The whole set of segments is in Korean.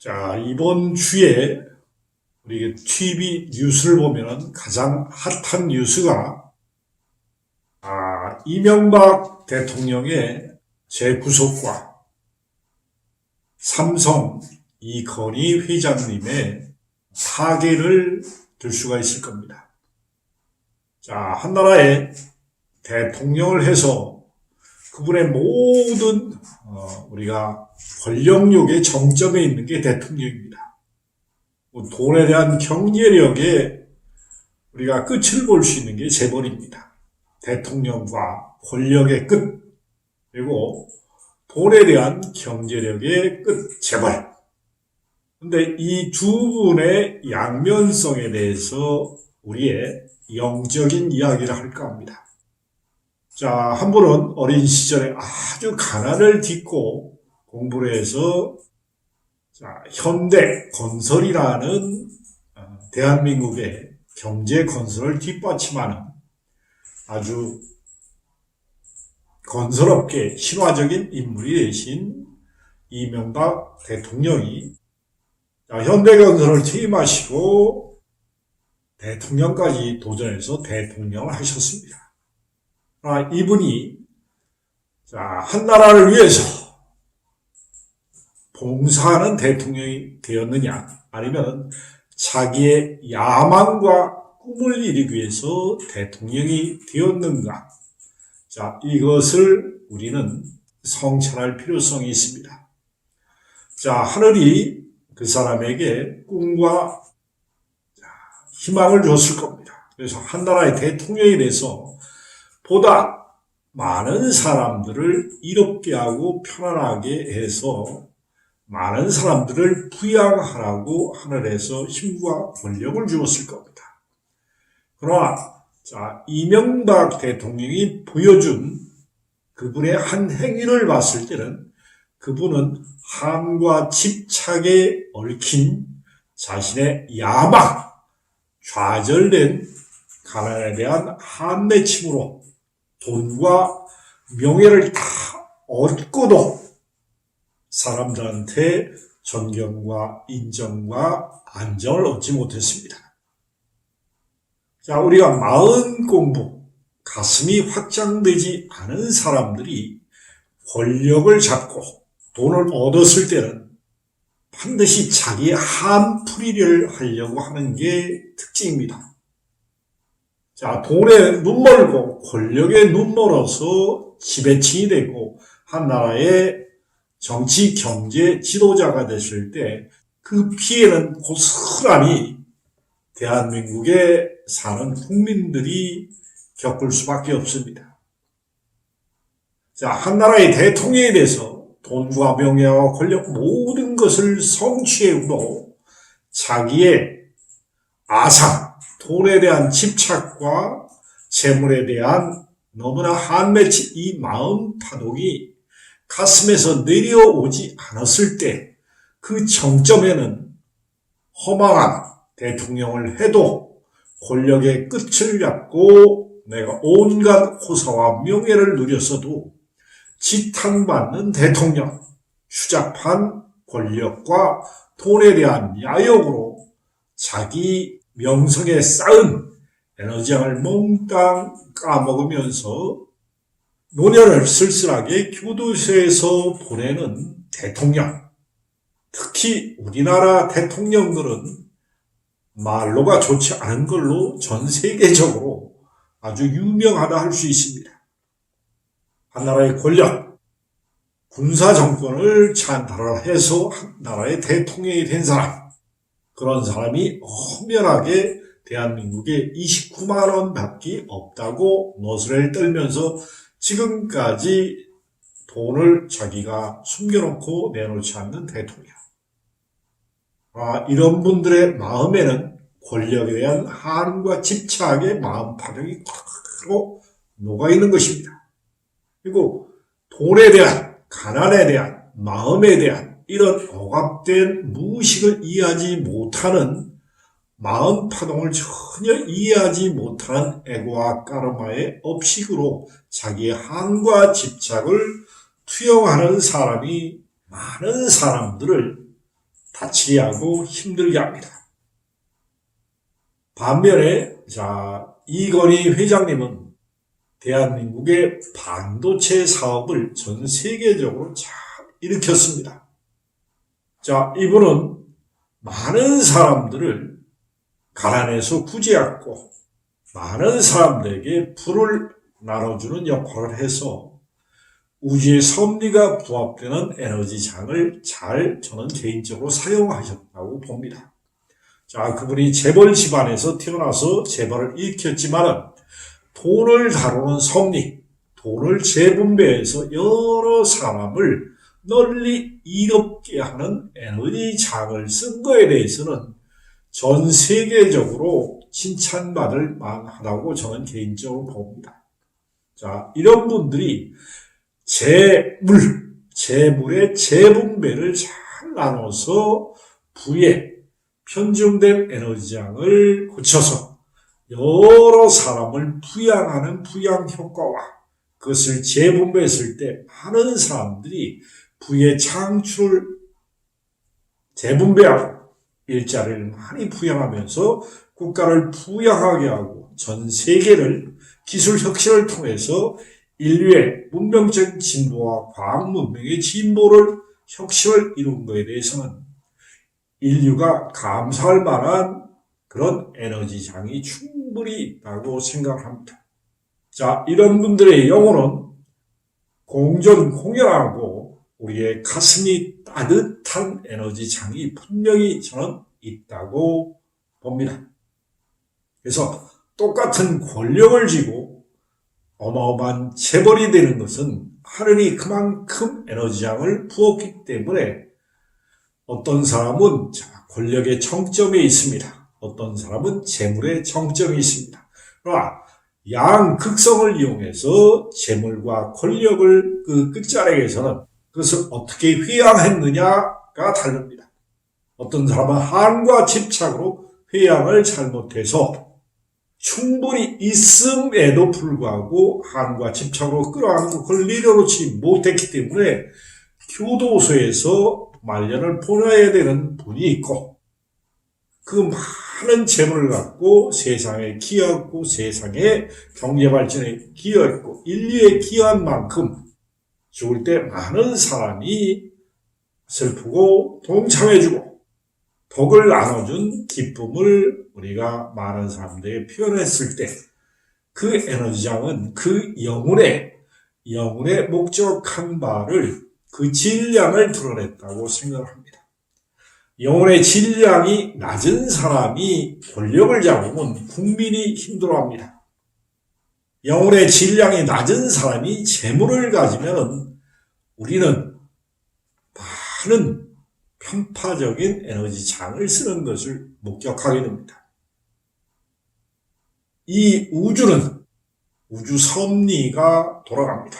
자, 이번 주에 우리 TV 뉴스를 보면 가장 핫한 뉴스가 이명박 대통령의 재구속과 삼성 이건희 회장님의 타계를 들 수가 있을 겁니다. 자, 한 나라의 대통령을 해서 그분의 모든 우리가 권력욕의 정점에 있는 게 대통령입니다. 돈에 대한 경제력에 우리가 끝을 볼 수 있는 게 재벌입니다. 대통령과 권력의 끝, 그리고 돈에 대한 경제력의 끝, 재벌. 근데 이 두 분의 양면성에 대해서 우리의 영적인 이야기를 할까 합니다. 자, 한 분은 어린 시절에 아주 가난을 딛고 공부를 해서 현대건설이라는 대한민국의 경제 건설을 뒷받침하는 아주 건설업계 신화적인 인물이 되신 이명박 대통령이 현대건설을 퇴임하시고 대통령까지 도전해서 대통령을 하셨습니다. 이분이 한 나라를 위해서 봉사하는 대통령이 되었느냐, 아니면 자기의 야망과 꿈을 이루기 위해서 대통령이 되었는가. 자, 이것을 우리는 성찰할 필요성이 있습니다. 자, 하늘이 그 사람에게 꿈과 희망을 줬을 겁니다. 그래서 한 나라의 대통령이 돼서 보다 많은 사람들을 이롭게 하고 편안하게 해서 많은 사람들을 부양하라고 하늘에서 힘과 권력을 주었을 겁니다. 그러나 이명박 대통령이 보여준 그분의 한 행위를 봤을 때는 그분은 한과 집착에 얽힌 자신의 야망, 좌절된 가난에 대한 한맺힘으로 돈과 명예를 다 얻고도 사람들한테 존경과 인정과 안정을 얻지 못했습니다. 자, 우리가 마음 공부, 가슴이 확장되지 않은 사람들이 권력을 잡고 돈을 얻었을 때는 반드시 자기의 한풀이를 하려고 하는 게 특징입니다. 자, 돈에 눈멀고 권력에 눈멀어서 지배층이 되고 한 나라의 정치, 경제 지도자가 됐을 때 그 피해는 고스란히 대한민국에 사는 국민들이 겪을 수밖에 없습니다. 자, 한 나라의 대통령에 대해서 돈과 명예와 권력 모든 것을 성취해도 자기의 아상, 돈에 대한 집착과 재물에 대한 너무나 한맺힌 이 마음 파동이 가슴에서 내려오지 않았을 때 그 정점에는 허망한 대통령을 해도 권력의 끝을 잡고 내가 온갖 호사와 명예를 누렸어도 지탕받는 대통령, 추잡한 권력과 돈에 대한 야욕으로 자기 명성에 쌓은 에너지를 몽땅 까먹으면서 노년을 쓸쓸하게 교도소에서 보내는 대통령, 특히 우리나라 대통령들은 말로가 좋지 않은 걸로 전 세계적으로 아주 유명하다 할 수 있습니다. 한 나라의 권력, 군사 정권을 찬탈해서 한 나라의 대통령이 된 사람, 그런 사람이 엄연하게 대한민국에 29만 원밖에 없다고 노스를 떨면서 지금까지 돈을 자기가 숨겨놓고 내놓지 않는 대통령. 이런 분들의 마음에는 권력에 대한 한과 집착의 마음 파동이 그대로 녹아있는 것입니다. 그리고 돈에 대한, 가난에 대한, 마음에 대한 이런 억압된 무의식을 이해하지 못하는 마음 파동을 전혀 이해하지 못하는 에고와 까르마의 업식으로 자기의 한과 집착을 투영하는 사람이 많은 사람들을 다치게 하고 힘들게 합니다. 반면에 이건희 회장님은 대한민국의 반도체 사업을 전 세계적으로 잘 일으켰습니다. 이분은 많은 사람들을 가난에서 구제했고 많은 사람들에게 불을 나눠주는 역할을 해서 우주의 섭리가 부합되는 에너지장을 잘 저는 개인적으로 사용하셨다고 봅니다. 그분이 재벌 집안에서 태어나서 재벌을 일으켰지만 돈을 다루는 섭리, 돈을 재분배해서 여러 사람을 널리 이롭게 하는 에너지장을 쓴 거에 대해서는 전 세계적으로 칭찬받을 만하다고 저는 개인적으로 봅니다. 이런 분들이 재물의 재분배를 잘 나눠서 부에 편중된 에너지장을 고쳐서 여러 사람을 부양하는 부양 효과와 그것을 재분배했을 때 많은 사람들이 부의 창출을 재분배하고 일자리를 많이 부양하면서 국가를 부양하게 하고 전 세계를 기술 혁신을 통해서 인류의 문명적 진보와 과학 문명의 진보를 혁신을 이룬 것에 대해서는 인류가 감사할 만한 그런 에너지장이 충분히 있다고 생각합니다. 이런 분들의 영혼은 공존공연하고 우리의 가슴이 따뜻한 에너지장이 분명히 저는 있다고 봅니다. 그래서 똑같은 권력을 쥐고 어마어마한 재벌이 되는 것은 하늘이 그만큼 에너지장을 부었기 때문에 어떤 사람은 권력의 정점에 있습니다. 어떤 사람은 재물의 정점에 있습니다. 그러나 양극성을 이용해서 재물과 권력을 그 끝자락에서는 그것을 어떻게 회양했느냐가 다릅니다. 어떤 사람은 한과 집착으로 회양을 잘못해서 충분히 있음에도 불구하고 한과 집착으로 끌어안고 그걸 내려놓지 못했기 때문에 교도소에서 말년을 보내야 되는 분이 있고 그 많은 재물을 갖고 세상에 기여했고 세상의 경제발전에 기여했고 인류에 기여한 만큼 죽을 때 많은 사람이 슬프고 동참해주고 덕을 나눠준 기쁨을 우리가 많은 사람들에게 표현했을 때 그 에너지장은 그 영혼의 목적한 바를 그 질량을 드러냈다고 생각을 합니다. 영혼의 질량이 낮은 사람이 권력을 잡으면 국민이 힘들어합니다. 영혼의 질량이 낮은 사람이 재물을 가지면 우리는 많은 편파적인 에너지장을 쓰는 것을 목격하게 됩니다. 이 우주는 우주 섭리가 돌아갑니다.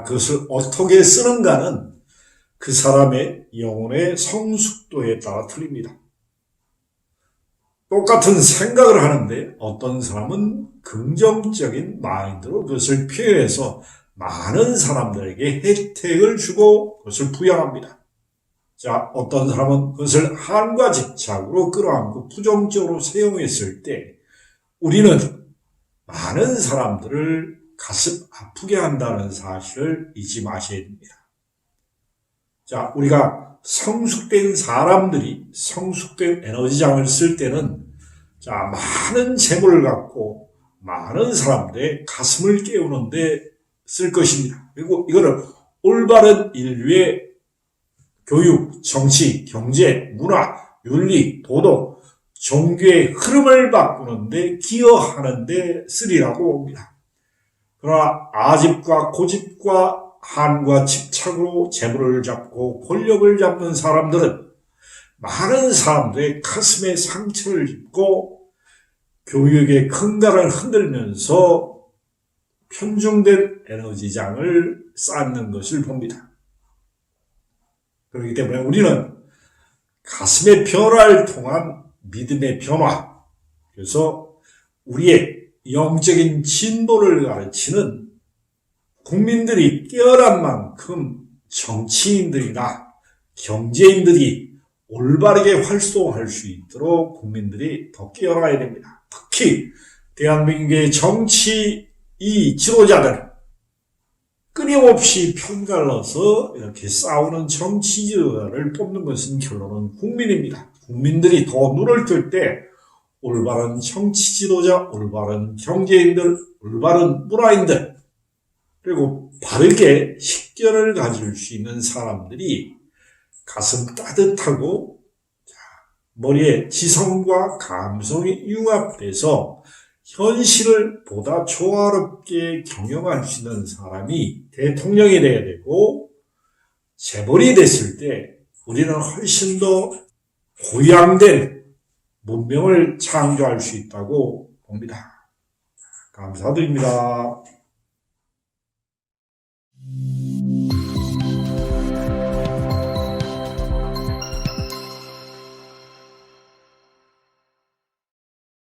그것을 어떻게 쓰는가는 그 사람의 영혼의 성숙도에 따라 틀립니다. 똑같은 생각을 하는데 어떤 사람은 긍정적인 마인드로 그것을 표현해서 많은 사람들에게 혜택을 주고 그것을 부양합니다. 어떤 사람은 그것을 한과 집착으로 끌어안고 부정적으로 사용했을 때 우리는 많은 사람들을 가슴 아프게 한다는 사실을 잊지 마셔야 됩니다. 우리가 성숙된 사람들이 성숙된 에너지장을 쓸 때는 많은 재물을 갖고 많은 사람들의 가슴을 깨우는데 쓸 것입니다. 그리고 이거를 올바른 인류의 교육, 정치, 경제, 문화, 윤리, 도덕, 종교의 흐름을 바꾸는데 기여하는데 쓰리라고 봅니다. 그러나 아집과 고집과 한과 집착으로 재물을 잡고 권력을 잡는 사람들은 많은 사람들의 가슴에 상처를 입고 교육의 큰가를 흔들면서 편중된 에너지장을 쌓는 것을 봅니다. 그렇기 때문에 우리는 가슴의 변화를 통한 믿음의 변화, 그래서 우리의 영적인 진보를 가르치는 국민들이 깨어난 만큼 정치인들이나 경제인들이 올바르게 활동할 수 있도록 국민들이 더 깨어나야 됩니다. 특히 대한민국의 정치 이 지도자들, 끊임없이 편갈라서 이렇게 싸우는 정치 지도자를 뽑는 것은 결론은 국민입니다. 국민들이 더 눈을 뜰 때 올바른 정치 지도자, 올바른 경제인들, 올바른 문화인들, 그리고 바르게 식견을 가질 수 있는 사람들이 가슴 따뜻하고 머리에 지성과 감성이 융합돼서 현실을 보다 조화롭게 경영할 수 있는 사람이 대통령이 돼야 되고, 재벌이 됐을 때 우리는 훨씬 더 고양된 문명을 창조할 수 있다고 봅니다. 감사드립니다.